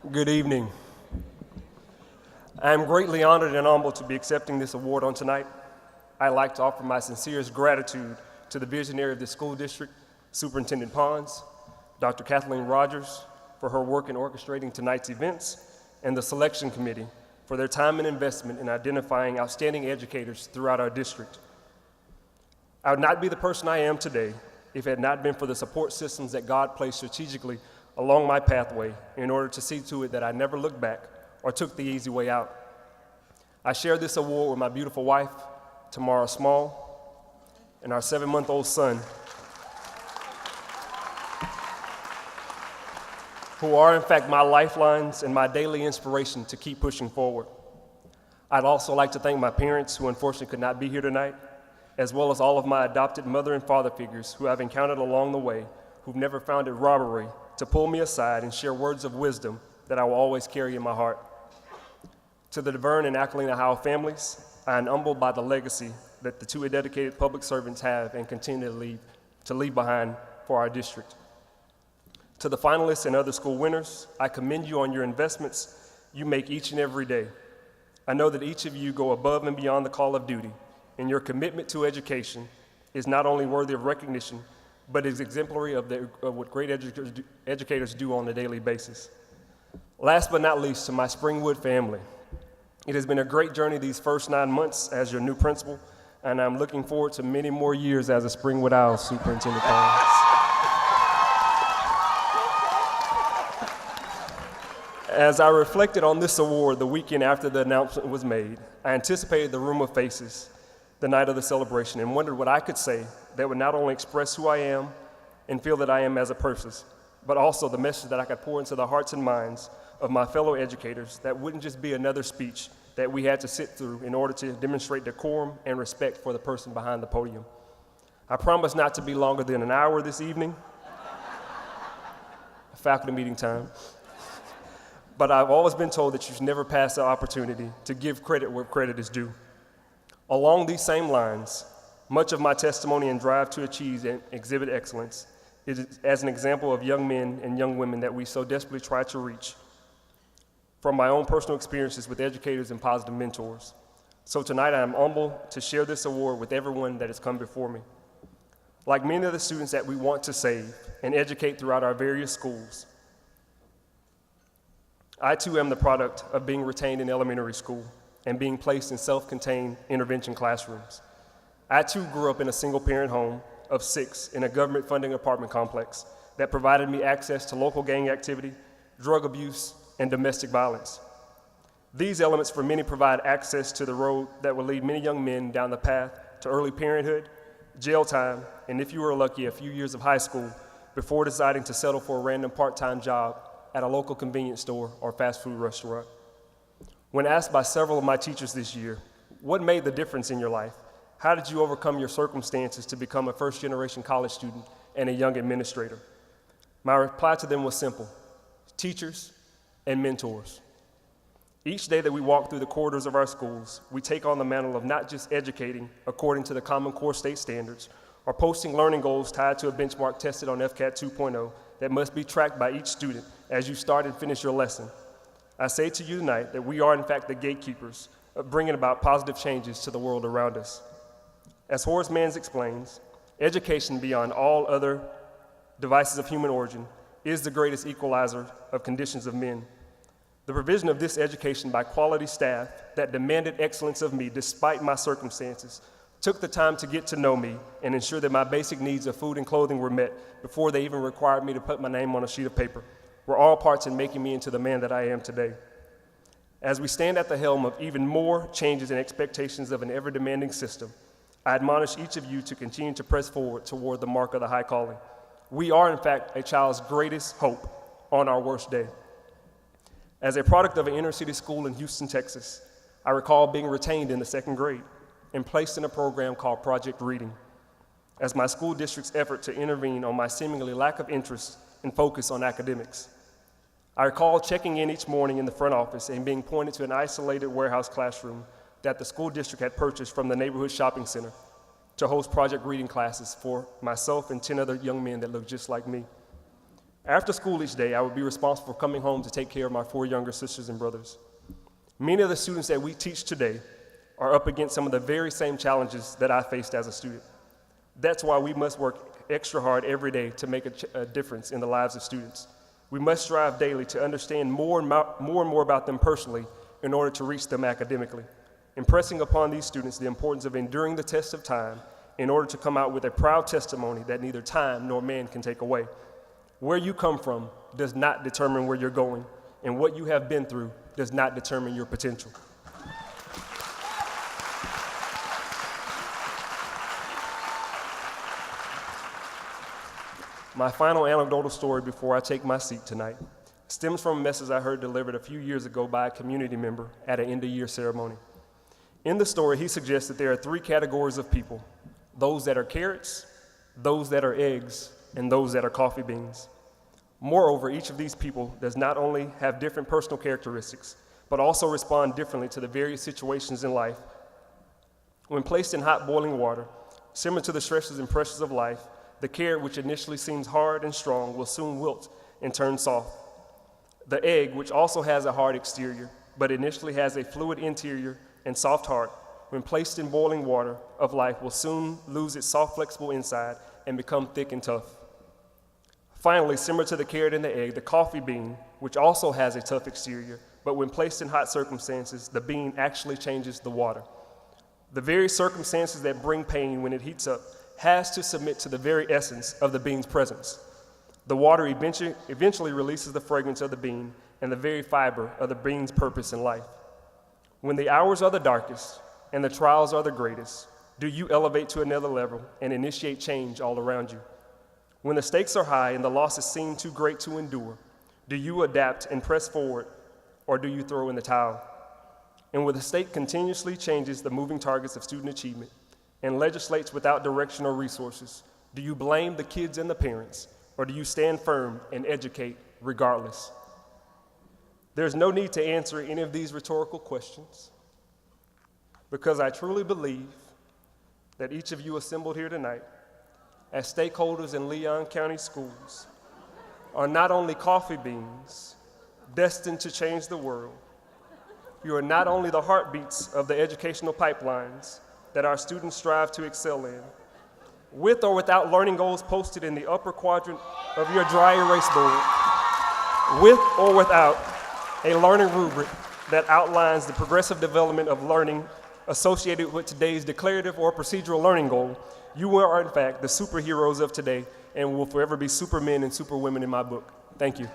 Good evening. I am greatly honored and humbled to be accepting this award on tonight. I'd like to offer my sincerest gratitude to the visionary of the school district, Superintendent Pons, Dr. Kathleen Rogers, for her work in orchestrating tonight's events, and the selection committee for their time and investment in identifying outstanding educators throughout our district. I would not be the person I am today if it had not been for the support systems that God placed strategically along my pathway in order to see to it that I never looked back or took the easy way out. I share this award with my beautiful wife, Tamara Small, and our 7-month-old son, who are in fact my lifelines and my daily inspiration to keep pushing forward. I'd also like to thank my parents who unfortunately could not be here tonight, as well as all of my adopted mother and father figures who I've encountered along the way, who've never found it robbery to pull me aside and share words of wisdom that I will always carry in my heart. To the DeVerne and Aquilina Howell families, I am humbled by the legacy that the two dedicated public servants have and continue to leave behind for our district. To the finalists and other school winners, I commend you on your investments you make each and every day. I know that each of you go above and beyond the call of duty, and your commitment to education is not only worthy of recognition, but is exemplary of what great educators do on a daily basis. Last but not least, to my Springwood family. It has been a great journey these first 9 months as your new principal, and I'm looking forward to many more years as a Springwood Owl superintendent. As I reflected on this award the weekend after the announcement was made, I anticipated the room of faces the night of the celebration and wondered what I could say that would not only express who I am and feel that I am as a person, but also the message that I could pour into the hearts and minds of my fellow educators that wouldn't just be another speech that we had to sit through in order to demonstrate decorum and respect for the person behind the podium. I promise not to be longer than an hour this evening, faculty meeting time, but I've always been told that you should never pass the opportunity to give credit where credit is due. Along these same lines, much of my testimony and drive to achieve and exhibit excellence is as an example of young men and young women that we so desperately try to reach from my own personal experiences with educators and positive mentors. So tonight I am humbled to share this award with everyone that has come before me. Like many of the students that we want to save and educate throughout our various schools, I too am the product of being retained in elementary school and being placed in self-contained intervention classrooms. I too grew up in a single-parent home of 6 in a government-funding apartment complex that provided me access to local gang activity, drug abuse, and domestic violence. These elements for many provide access to the road that will lead many young men down the path to early parenthood, jail time, and if you were lucky, a few years of high school before deciding to settle for a random part-time job at a local convenience store or fast food restaurant. When asked by several of my teachers this year, what made the difference in your life? How did you overcome your circumstances to become a first-generation college student and a young administrator? My reply to them was simple: teachers and mentors. Each day that we walk through the corridors of our schools, we take on the mantle of not just educating according to the Common Core state standards or posting learning goals tied to a benchmark tested on FCAT 2.0 that must be tracked by each student as you start and finish your lesson. I say to you tonight that we are in fact the gatekeepers of bringing about positive changes to the world around us. As Horace Mann explains, education beyond all other devices of human origin is the greatest equalizer of conditions of men. The provision of this education by quality staff that demanded excellence of me despite my circumstances took the time to get to know me and ensure that my basic needs of food and clothing were met before they even required me to put my name on a sheet of paper, were all parts in making me into the man that I am today. As we stand at the helm of even more changes and expectations of an ever-demanding system, I admonish each of you to continue to press forward toward the mark of the high calling. We are, in fact, a child's greatest hope on our worst day. As a product of an inner-city school in Houston, Texas, I recall being retained in the 2nd grade and placed in a program called Project Reading as my school district's effort to intervene on my seemingly lack of interest and focus on academics. I recall checking in each morning in the front office and being pointed to an isolated warehouse classroom that the school district had purchased from the neighborhood shopping center to host Project Reading classes for myself and 10 other young men that looked just like me. After school each day, I would be responsible for coming home to take care of my 4 younger sisters and brothers. Many of the students that we teach today are up against some of the very same challenges that I faced as a student. That's why we must work extra hard every day to make a difference in the lives of students. We must strive daily to understand more and more about them personally in order to reach them academically, impressing upon these students the importance of enduring the test of time in order to come out with a proud testimony that neither time nor man can take away. Where you come from does not determine where you're going, and what you have been through does not determine your potential. My final anecdotal story before I take my seat tonight stems from a message I heard delivered a few years ago by a community member at an end-of-year ceremony. In the story, he suggests that there are 3 categories of people: those that are carrots, those that are eggs, and those that are coffee beans. Moreover, each of these people does not only have different personal characteristics, but also respond differently to the various situations in life. When placed in hot boiling water, similar to the stresses and pressures of life, the carrot, which initially seems hard and strong, will soon wilt and turn soft. The egg, which also has a hard exterior, but initially has a fluid interior and soft heart, when placed in boiling water of life, will soon lose its soft, flexible inside and become thick and tough. Finally, similar to the carrot and the egg, the coffee bean, which also has a tough exterior, but when placed in hot circumstances, the bean actually changes the water. The very circumstances that bring pain when it heats up has to submit to the very essence of the bean's presence. The water eventually releases the fragrance of the bean and the very fiber of the bean's purpose in life. When the hours are the darkest and the trials are the greatest, do you elevate to another level and initiate change all around you? When the stakes are high and the losses seem too great to endure, do you adapt and press forward, or do you throw in the towel? And when the state continuously changes the moving targets of student achievement and legislates without direction or resources, do you blame the kids and the parents, or do you stand firm and educate regardless? There's no need to answer any of these rhetorical questions, because I truly believe that each of you assembled here tonight as stakeholders in Leon County schools are not only coffee beans destined to change the world, you are not only the heartbeats of the educational pipelines that our students strive to excel in, with or without learning goals posted in the upper quadrant of your dry erase board, with or without a learning rubric that outlines the progressive development of learning associated with today's declarative or procedural learning goal, you are in fact the superheroes of today and will forever be supermen and superwomen in my book. Thank you.